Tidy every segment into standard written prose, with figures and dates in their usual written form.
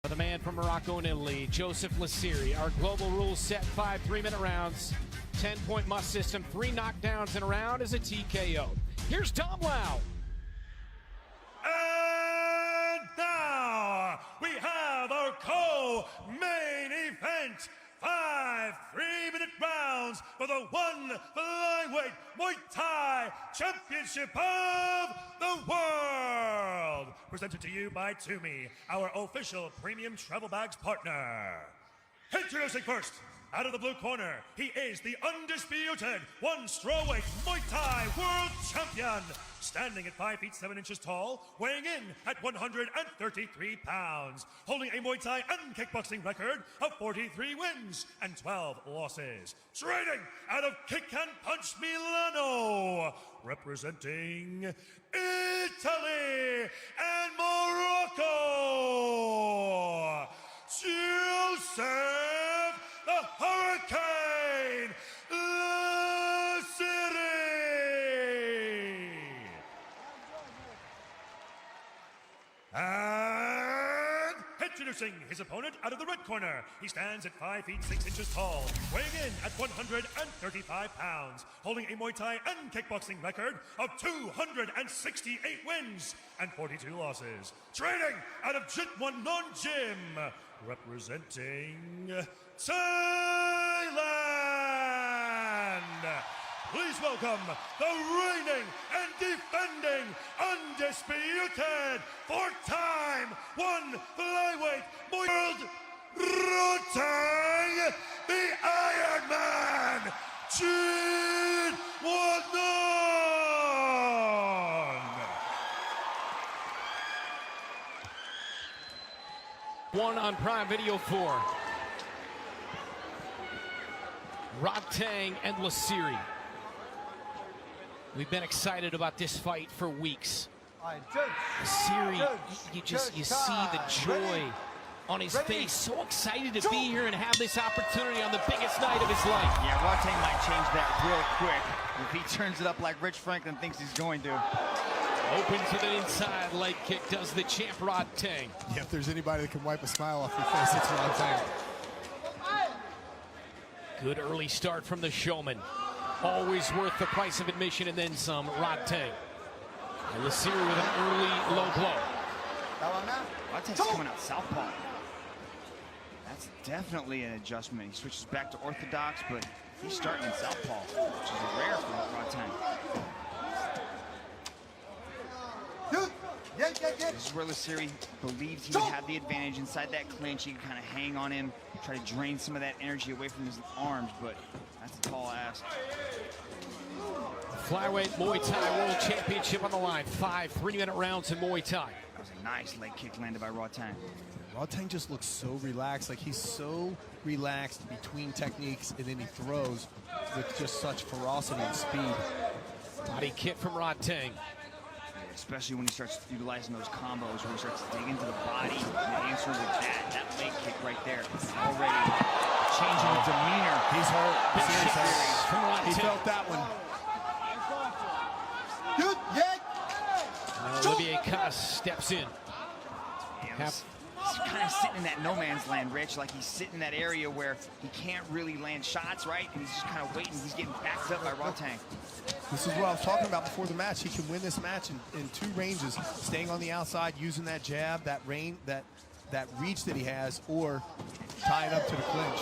The man from Morocco and Italy, Joseph Lasiri. Our global rules set: 5 3-minute rounds, 10-point must system, 3 knockdowns in a round is a TKO. Here's Tom Lau. And now we have our co-main event. 5 3-minute rounds for the one flyweight Muay Thai Championship of the World. Presented to you by Toomey, our official premium travel bags partner. Introducing first, out of the blue corner, he is the undisputed one-strawweight Muay Thai World Champion. Standing at 5 feet 7 inches tall, weighing in at 133 pounds, holding a Muay Thai and kickboxing record of 43 wins and 12 losses. Training out of Kick and Punch Milano, representing Italy and Morocco, Joseph the Hurricane Lasiri. And introducing his opponent out of the red corner. He stands at 5 feet 6 inches tall, weighing in at 135 pounds, holding a Muay Thai and kickboxing record of 268 wins and 42 losses. Training out of Jitwanon Gym, representing Thailand. Please welcome the reigning and defending undisputed 4-time one flyweight world Rodtang, the Iron Man, Jitwanon. One on Prime Video 4. Rodtang and Lasiri. We've been excited about this fight for weeks. Lasiri, you see the joy on his face. So excited to be here and have this opportunity on the biggest night of his life. Yeah, Rodtang might change that real quick if he turns it up like Rich Franklin thinks he's going to. Open to the inside leg kick does the champ Rodtang. Yeah, if there's anybody that can wipe a smile off your face, it's Rodtang. Good early start from the showman. Always worth the price of admission and then some. Rodtang. And Lasiri with an early low blow. Rodtang's coming out southpaw. That's definitely an adjustment. He switches back to orthodox, but he's starting in southpaw, which is rare for Rodtang. This is where Lasiri believed he would have the advantage inside that clinch. He could kind of hang on him, try to drain some of that energy away from his arms, but that's a tall ask. Flyweight Muay Thai World Championship on the line. 5 3-minute rounds in Muay Thai. That was a nice leg kick landed by Rodtang. Rodtang just looks so relaxed, like he's so relaxed between techniques, and then he throws with just such ferocity and speed. Body kick from Rodtang. Especially when he starts utilizing those combos, where he starts to dig into the body. And the answer with that leg kick right there, already changing the demeanor. He's hurt. He felt that one. Olivier Cass steps in. Yeah, he's kind of sitting in that no man's land, Rich. Like he's sitting in that area where he can't really land shots, right? And he's just kind of waiting. He's getting backed up by Rodtang. This is what I was talking about before the match. He can win this match in 2 ranges, staying on the outside, using that jab, that reach that he has, or tying up to the clinch.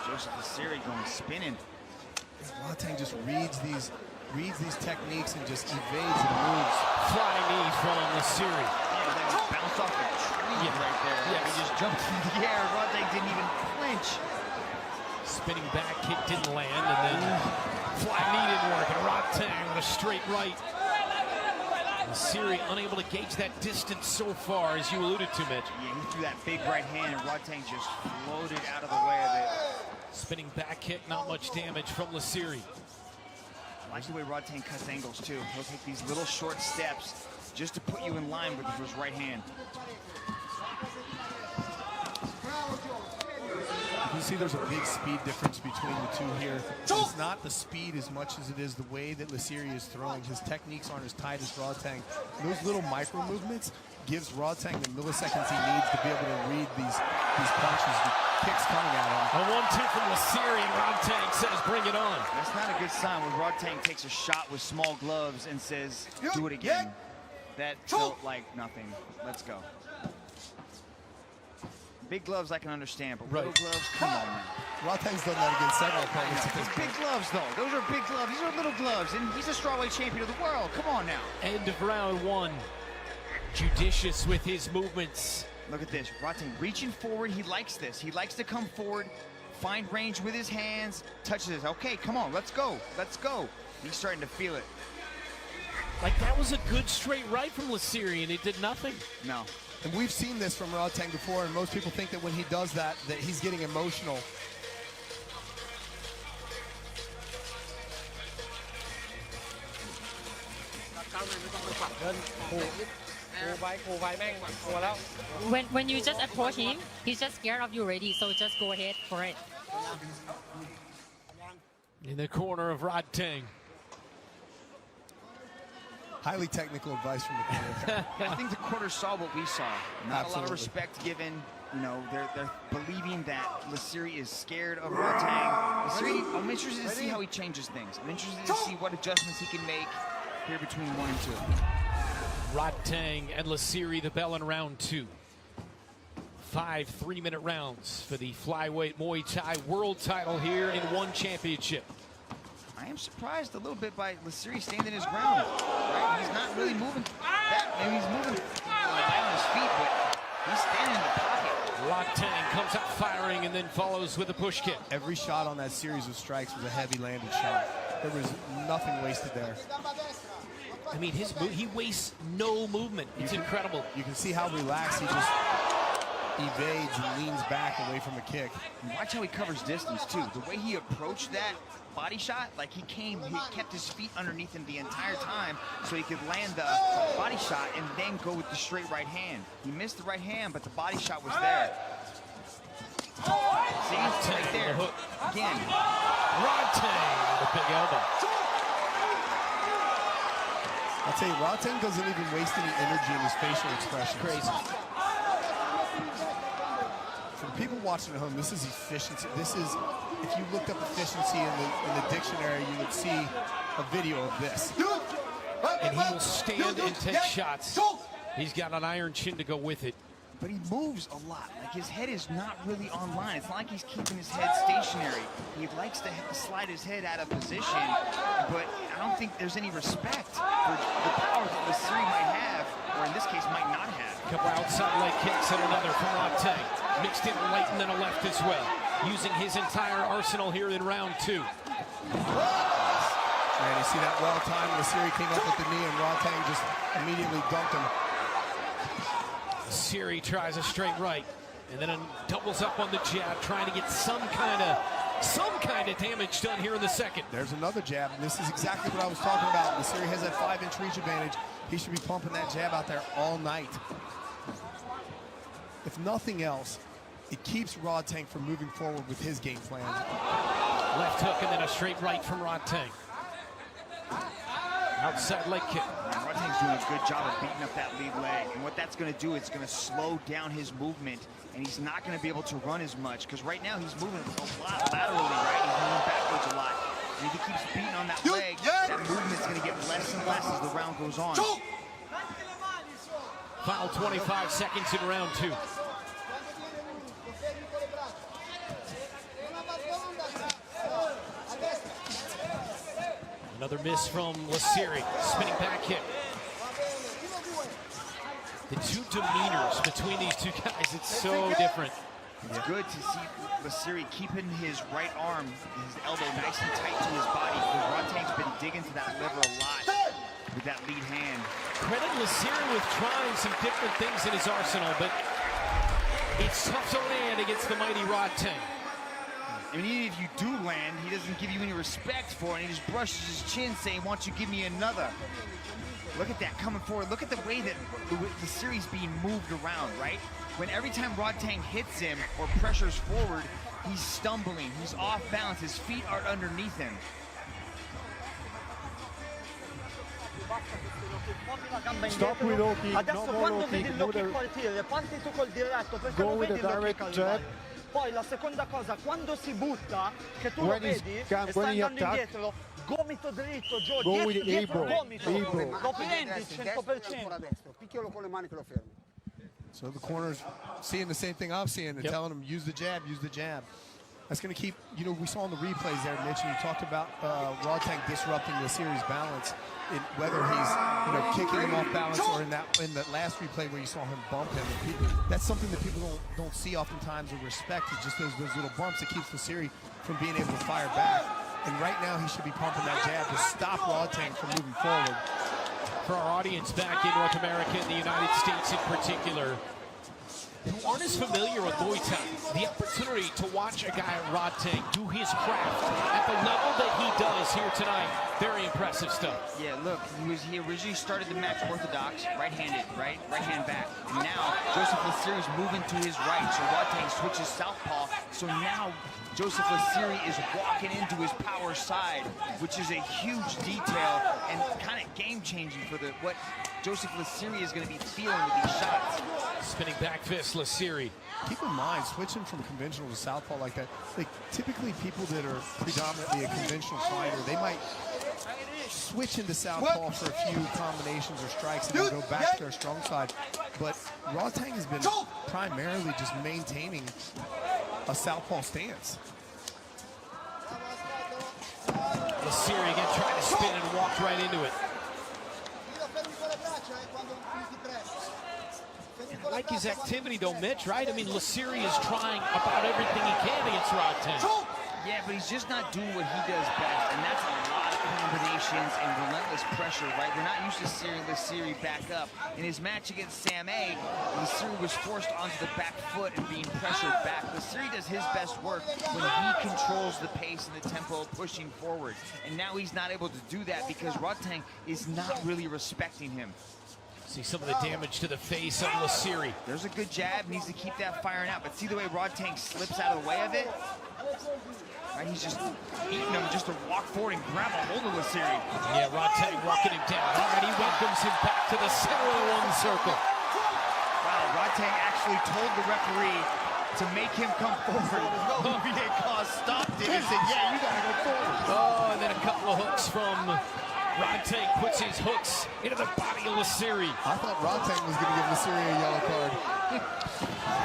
Joseph Lasiri going spinning. Rodtang just reads these techniques and just evades and moves. Flying knee from Lasiri. Yeah, that just bounced off the tree right there. Yes. He just jumped in the air. Rodtang didn't even flinch. Spinning back kick didn't land, and then flying knee didn't work, and Rodtang with a straight right. Lasiri unable to gauge that distance so far, as you alluded to, Mitch. Yeah, he threw that big right hand, and Rodtang just floated out of the way of it. Spinning back kick, not much damage from Lasiri. I like the way Rodtang cuts angles, too. He'll take these little short steps just to put you in line with his right hand. You see there's a big speed difference between the two here. It's not the speed as much as it is the way that Lasiri is throwing. His techniques aren't as tight as Rodtang. Those little micro movements, gives Rodtang the milliseconds he needs to be able to read these punches, the kicks coming at him. A 1-2 from Lasiri, and Rodtang says, bring it on. That's not a good sign when Rodtang takes a shot with small gloves and says, do it again. That felt like nothing. Let's go. Big gloves I can understand, but little gloves, come on, man. Rodtang's done that against several opponents. It's big gloves, though. Those are big gloves. These are little gloves, and he's a strawweight champion of the world. Come on now. End of round 1. Judicious with his movements. Look at this. Rodtang reaching forward. He likes this. He likes to come forward, find range with his hands, touches it. Okay, come on, let's go. Let's go. He's starting to feel it. Like, that was a good straight right from Lasiri, and it did nothing. No. And we've seen this from Rodtang before, and most people think that when he does that, that he's getting emotional. When you just approach him, he's just scared of you already, so just go ahead for it. In the corner of Rodtang. Highly technical advice from the corner. I think the quarter saw what we saw. Not a lot of respect given. You know, they're believing that Lasiri is scared of Rodtang. Lasiri, I'm interested to see how he changes things. I'm interested to see what adjustments he can make here between 1 and 2. Rodtang and Lasiri, the bell in round 2. 5 3-minute rounds for the flyweight Muay Thai world title here in one championship. I am surprised a little bit by Lasiri standing his ground. Right? He's not really moving that. Maybe he's moving down his feet, but he's standing in the pocket. Rodtang comes out firing and then follows with a push kick. Every shot on that series of strikes was a heavy landed shot. There was nothing wasted there. I mean, he wastes no movement. It's incredible. You can see how relaxed he just evades and leans back away from the kick. And watch how he covers distance too. The way he approached that body shot, like he kept his feet underneath him the entire time so he could land the body shot and then go with the straight right hand. He missed the right hand, but the body shot was there. See, right there. Again. Rodtang with a big elbow. I'll tell you, Rodtang doesn't even waste any energy in his facial expression. Crazy. For the people watching at home, this is efficiency. This is, if you looked up efficiency in the dictionary, you would see a video of this. And he will stand and take shots. He's got an iron chin to go with it. But he moves a lot. Like, his head is not really on line. It's not like he's keeping his head stationary. He likes to slide his head out of position, but I don't think there's any respect for the power that Lasiri might have, or in this case, might not have. A couple outside leg kicks and another from Rodtang. Mixed in a right and then a left as well. Using his entire arsenal here in round 2. Man, you see that well timed. Lasiri came up with the knee and Rodtang just immediately dunked him. Lasiri tries a straight right and then doubles up on the jab, trying to get some kind of damage done here in the second. There's another jab, and this is exactly what I was talking about. Lasiri has that 5-inch reach advantage. He should be pumping that jab out there all night. If nothing else, it keeps Rodtang from moving forward with his game plan. Left hook and then a straight right from Rodtang. Outside leg kick. Rodtang's doing a good job of beating up that lead leg, and what that's going to do is going to slow down his movement, and he's not going to be able to run as much, because right now he's moving a lot laterally, right? He's moving backwards a lot. And if he keeps beating on that leg, that movement's going to get less and less as the round goes on. Final 25 seconds in round 2. Another miss from Lasiri. Spinning back kick. The two demeanors between these two guys, it's so different. It's good to see Lasiri keeping his right arm, his elbow nice and tight to his body, because Rodtang's been digging to that liver a lot with that lead hand. Credit Lasiri with trying some different things in his arsenal, but it's tough to land against the mighty Rodtang. I mean, even if you do land, he doesn't give you any respect for it. He just brushes his chin saying, why don't you give me another? Look at that coming forward. Look at the way that the series being moved around, right? When every time Rodtang hits him or pressures forward, he's stumbling, he's off balance, his feet are underneath him. Stop with low kick, Adesso no more quando low vedi kick, il low move kick the- partire, parti tu col diretto perché Go non with vedi the il low kick direct arrivare. jab. Poi la seconda cosa, quando si butta, che tu lo When he's vedi can- e when sta he andando attack, indietro, gomito dritto, Gio, go with the dietro elbow, gomito, elbow. lo prendi 100%. Picchialo con le mani che lo fermi. So the corner's seeing the same thing I'm seeing. They're telling him, use the jab, use the jab. That's going to keep, you know, we saw in the replays there, Mitch, and you talked about Rodtang disrupting the series balance, in whether he's, you know, kicking him off balance or in that last replay where you saw him bump him. That's something that people don't see oftentimes or respect, is just those little bumps that keeps Lasiri from being able to fire back. And right now he should be pumping that jab to stop Rodtang from moving forward. For our audience back in North America and the United States in particular, who aren't as familiar with Muay Thai, the opportunity to watch a guy at Rodtang do his craft at the level that he does here tonight, very impressive stuff. Yeah, look, he originally started the match orthodox, right-handed, right hand back. And now Joseph Lasiri is moving to his right, so Rodtang switches southpaw. So now Joseph Lasiri is walking into his power side, which is a huge detail and kind of game-changing for what Joseph Lasiri is going to be feeling with these shots. Spinning back fist, Lasiri. Keep in mind, switching from conventional to southpaw like that, like typically people that are predominantly a conventional fighter, they might switch into southpaw for a few combinations or strikes and then go back to their strong side. But Rodtang has been primarily just maintaining a southpaw stance. Lasiri again trying to spin and walked right into it. I like his activity though, Mitch, right? I mean, Lasiri is trying about everything he can against Rodtang. Yeah, but he's just not doing what he does best, and that's a lot of combinations and relentless pressure, right? We're not used to seeing Lasiri back up. In his match against Sam A, Lasiri was forced onto the back foot and being pressured back. Lasiri does his best work when he controls the pace and the tempo pushing forward. And now he's not able to do that because Rodtang is not really respecting him. See some of the damage to the face of Lasiri. There's a good jab, needs to keep that firing out, but see the way Rodtang slips out of the way of it? Right, he's just eating him just to walk forward and grab a hold of Lasiri. Yeah, Rodtang walking him down. All right, he welcomes him back to the center of the one circle. Wow, Rodtang actually told the referee to make him come forward. Olivier Cause stopped it and said, yeah, you gotta go forward. Oh, and then a couple of hooks from Rodtang, puts his hooks into the body of Lasiri. I thought Rodtang was going to give Lasiri a yellow card.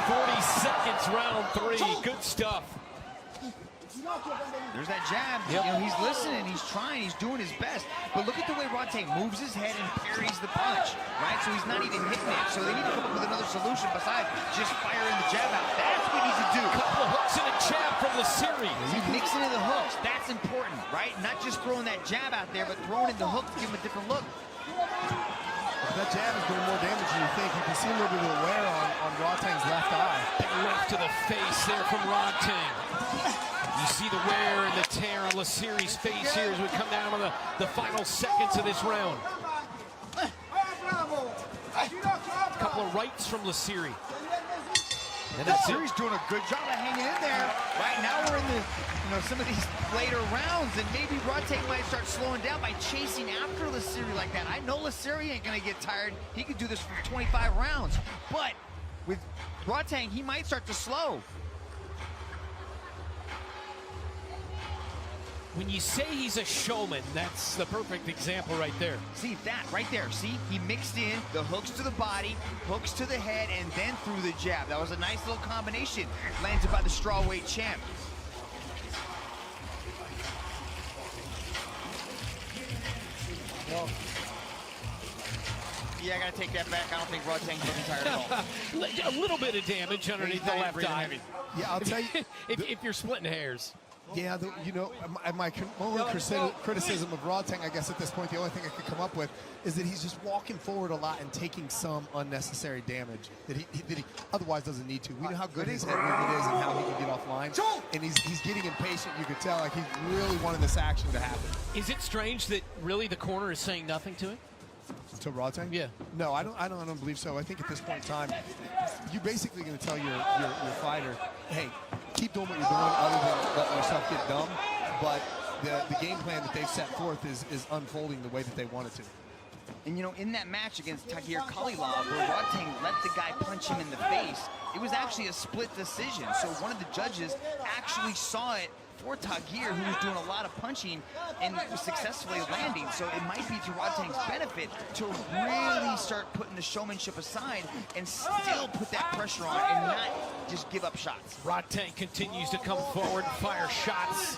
40 seconds, round 3. Good stuff. There's that jab. Yep. You know, he's listening, he's trying, he's doing his best. But look at the way Rodtang moves his head and parries the punch, right? So he's not even hitting it. So they need to come up with another solution besides just firing the jab out. That's what he needs to do. Couple of hooks and a jab from Lasiri. See, mixing in the hooks, that's important, right? Not just throwing that jab out there, but throwing in the hook to give him a different look. That jab is doing more damage than you think. You can see a little bit of the wear on Rodtang's left eye. Big left to the face there from Rodtang. You see the wear and the tear on Lasiri's face here as we come down to the final seconds of this round. A couple of rights from Lasiri. And Lasiri's doing a good job of hanging in there. Right now we're in the, some of these later rounds, and maybe Rodtang might start slowing down by chasing after Lasiri like that. I know Lasiri ain't gonna get tired. He could do this for 25 rounds, but with Rodtang, he might start to slow. When you say he's a showman, that's the perfect example right there. See that right there, see? He mixed in the hooks to the body, hooks to the head, and then threw the jab. That was a nice little combination landed by the strawweight champ. Well, yeah, I gotta take that back. I don't think Rodtang's looking tired at all. A little bit of damage underneath the left eye. Yeah, I'll tell you. if you're splitting hairs. Yeah, my only criticism of Rodtang, I guess at this point, the only thing I could come up with is that he's just walking forward a lot and taking some unnecessary damage that he otherwise doesn't need to. We know how good his head movement is and how he can get offline, and he's getting impatient. You could tell, like he's really wanting this action to happen. Is it strange that really the corner is saying nothing to him? To Rodtang? Yeah. No, I don't believe so. I think at this point in time, you're basically going to tell your fighter, hey, keep doing what you're doing other than letting yourself get dumb. But the game plan that they've set forth is unfolding the way that they want it to. And you know, in that match against Tagir Kalilov, where Rodtang let the guy punch him in the face, it was actually a split decision. So one of the judges actually saw it for Tagir, who was doing a lot of punching and was successfully landing. So it might be to Rodtang's benefit to really start putting the showmanship aside and still put that pressure on and not just give up shots. Rodtang continues to come forward and fire shots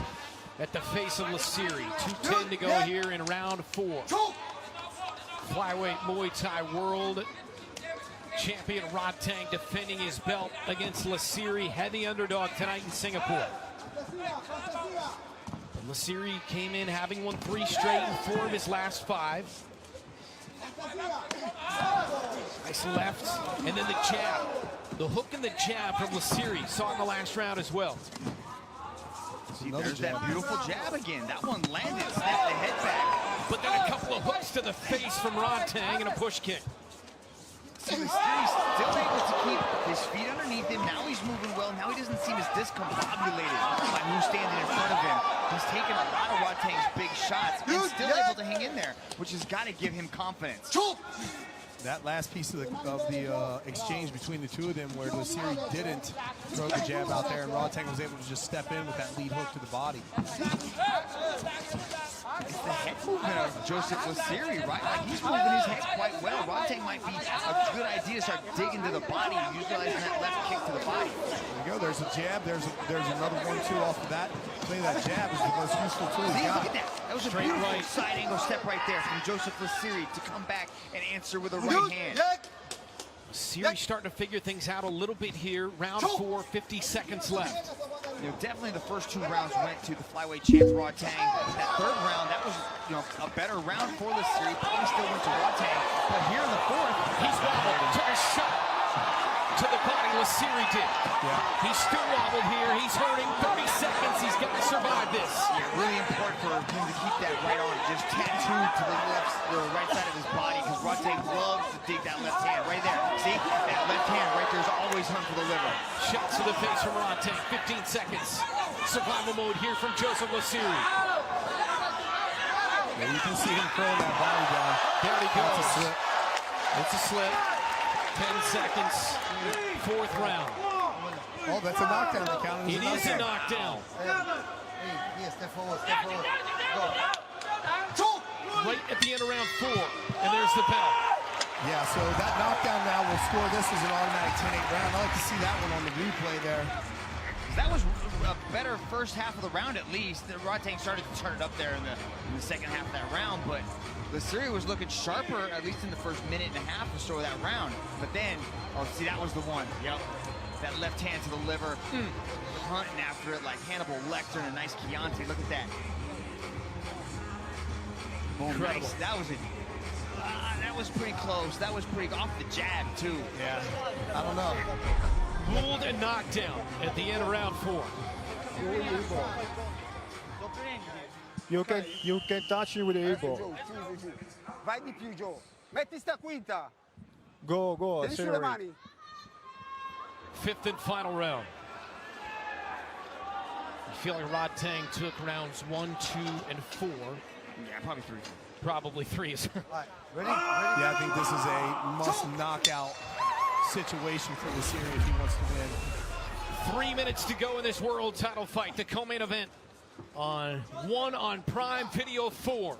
at the face of Lasiri. 2:10 to go here in round 4. Flyweight Muay Thai World Champion Rodtang defending his belt against Lasiri, heavy underdog tonight in Singapore. And Lasiri came in having won 3 straight and 4 of his last 5. Nice left, and then the jab. The hook and the jab from Lasiri, saw in the last round as well. See, there's that beautiful jab again. That one landed, snapped the head back. But then a couple of hooks to the face from Rodtang and a push kick. So Lasiri's still able to keep his feet underneath him. Now he's moving well. Now he doesn't seem as discombobulated by who's standing in front of him. He's taken a lot of Rodtang's big shots and still able to hang in there, which has got to give him confidence. That last piece of the exchange between the two of them, where Lasiri didn't throw the jab out there, and Rodtang was able to just step in with that lead hook to the body. It's the head movement of Joseph Lasiri, right? Like, he's moving his head quite well. Rodtang might be a good idea to start digging to the body, utilizing that left kick to the body. There you go. There's a jab. There's another 1-2 off of that. Play that jab is the most useful tool he's got. Look at that. That was a beautiful side angle step right there from Joseph Lasiri to come back and answer with a right hand. Lasiri starting to figure things out a little bit here. Round 4, 50 seconds left. You know, definitely the first 2 rounds went to the flyweight champ Rodtang. That 3rd round, that was, you know, a better round for Lasiri. Probably still went to Rodtang, but here in the 4th, he's wobbled, took a shot to the body. Lasiri did. Yeah. He's still wobbled here. He's hurting. 30 seconds. He's got to survive this. Yeah, really important for him to keep that right arm just tattooed to the right side of his body, because Rodtang loves to dig that left hand right there. See, that left hand right there is always hung for the liver. Shots to the face from Rodtang. 15 seconds. Survival mode here from Joseph Lasiri. Yeah, you can see him throwing that body down. There he goes. That's a slip. It's a slip. 10 seconds. 4th round. Oh, that's a knockdown. It is a knockdown. Step forward, step forward. Right at the end of round 4. And there's the bell. Yeah, so that knockdown now will score this as an automatic 10-8 round. I like to see that one on the replay there. That was a better first half of the round, at least. Rodtang started to turn it up there in the second half of that round, but Lasiri was looking sharper, at least in the first minute and a half or so of that round. But then, oh, see, that was the one. Yep. That left hand to the liver, hunting after it like Hannibal Lecter and a nice Chianti. Look at that. Oh, nice. That was pretty close. That was pretty off the jab, too. Yeah, I don't know. Ruled a knockdown at the end of round 4. You can touch him with the elbow. Vai di più, Joe. Metti sta quinta. Go, Tieni sulle accelerate. mani. 5th and final round. I feel like Rodtang took rounds 1, 2, and 4. Yeah, probably 3. Probably 3. Ready? Yeah, I think this is a must-knockout situation for Lasiri if he wants to win. 3 minutes to go in this world title fight. The co-main event on Prime Video 4.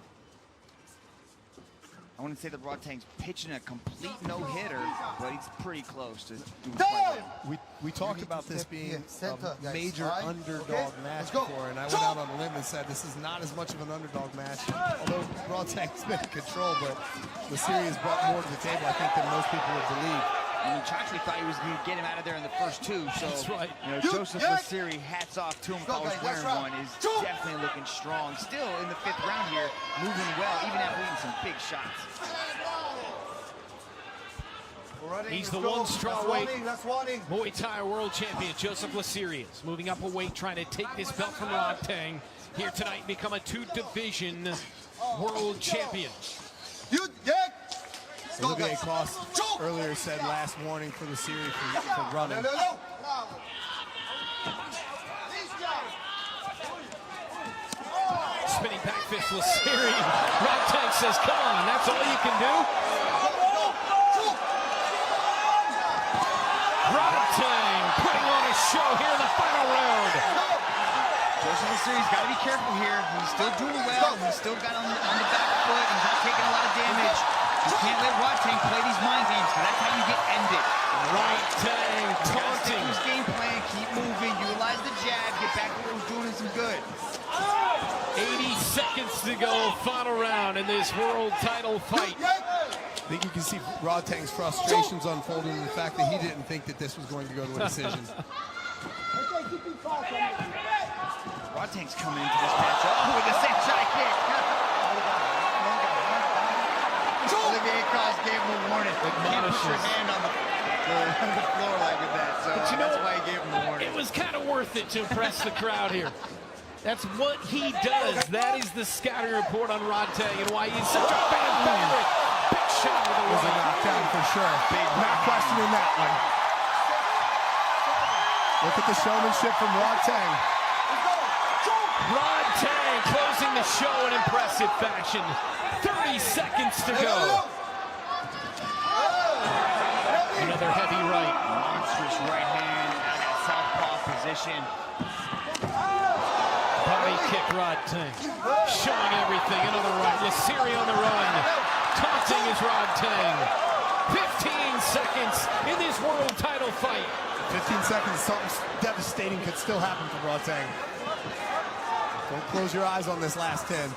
I wouldn't say that Rodtang's pitching a complete no-hitter, but he's pretty close to doing quite well. We talked about this being Center, a guys. major All right. underdog match before, and I went out on a limb and said this is not as much of an underdog match, although Rodtang's been in control, but Lasiri has brought more to the table, I think, than most people would believe. I mean, Chachli thought he was going to get him out of there in the first 2, so That's right. you know, Joseph Lasiri, hats off to him, always wearing one, is definitely looking strong. Still in the 5th round here, moving well, even after hitting some big shots. He's the one strawweight Muay Thai world champion, Joseph Lasiri, is moving up a weight, trying to take this belt from Rodtang here tonight and become a 2-division world champion. Olivier Cost earlier said last warning for Lasiri for running. Spinning back fist, Lasiri. Rodtang says, come on, that's all you can do? Rodtang putting on a show here in the final round. Joseph Lasiri's got to be careful here. He's still doing well. He's still got on the back foot. He's not taking a lot of damage. You can't let Rodtang play these mind games, because that's how you get ended. Rodtang taunting. His game plan, keep moving, utilize the jab, get back to what was doing him some good. 80 seconds to go, final round in this world title fight. I think you can see Rodtang's frustrations unfolding in the fact that he didn't think that this was going to go to a decision. Rodtang's coming into this matchup with a sanchay kick. Olivier Cross gave him a warning. Can't put your hand on the floor like that, so But you know, that's why he gave him a warning. It was kind of worth it to impress the crowd here. That's what he does. That is the scouting report on Rodtang and why he's such a fan favorite. Big shot with the It was a right. knockdown for sure. Not questioning that one. Look at the showmanship from Rodtang. Rodtang closing the show in impressive fashion. 30 seconds to go. Another heavy right. Monstrous right hand out of that southpaw position. Body kick Rodtang. Showing everything. Another right. Lasiri on the run. Taunting is Rodtang. 15 seconds in this world title fight. 15 seconds, something devastating could still happen for Rodtang. Don't close your eyes on this last 10. Rodtang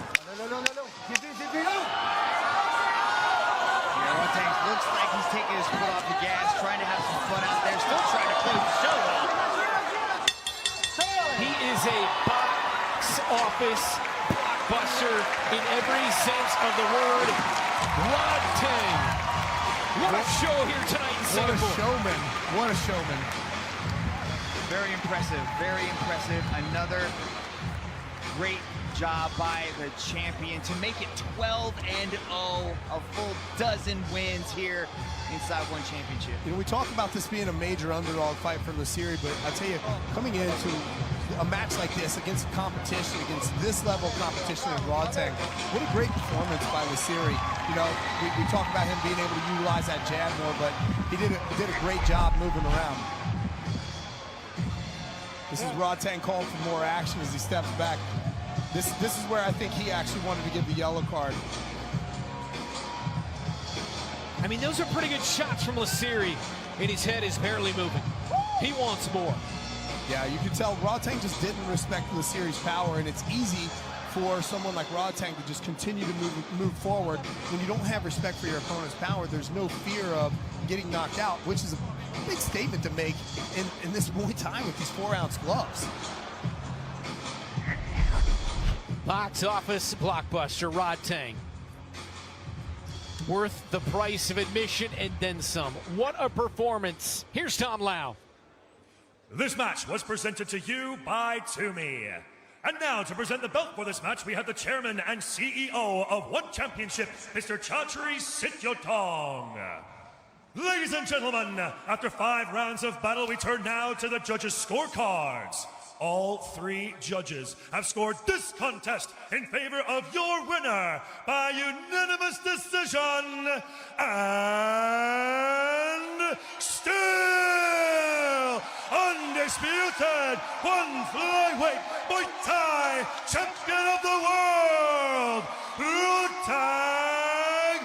looks like he's taking his foot off the gas, trying to have some fun out there, still trying to close the show out. He is a box office blockbuster in every sense of the word. Rodtang. What a show here tonight in What a Singapore. showman. What a showman. Very impressive, very impressive. Another great job by the champion to make it 12-0, a full dozen wins here inside One Championship. You know, we talk about this being a major underdog fight for Lasiri, but I tell you, coming into a match like this against competition, against this level of competition in Rodtang, what a great performance by Lasiri. You know, we talk about him being able to utilize that jab more, but he did a great job moving around. This is Rodtang calling for more action as he steps back. This is where I think he actually wanted to give the yellow card. I mean, those are pretty good shots from Lasiri, and his head is barely moving. He wants more. Yeah, you can tell Rodtang just didn't respect Lasiri's power, and it's easy for someone like Rodtang to just continue to move forward. When you don't have respect for your opponent's power, there's no fear of getting knocked out, which is a big statement to make in this Muay Thai with these 4-ounce gloves. Box office blockbuster, Rodtang. Worth the price of admission and then some. What a performance. Here's Tom Lau. This match was presented to you by Toomey. And now to present the belt for this match, we have the chairman and CEO of One Championship, Mr. Chachri Sityodtong. Ladies and gentlemen, after 5 rounds of battle, we turn now to the judges' scorecards. All 3 judges have scored this contest in favor of your winner by unanimous decision, and still undisputed one flyweight Muay Thai champion of the world, Rodtang.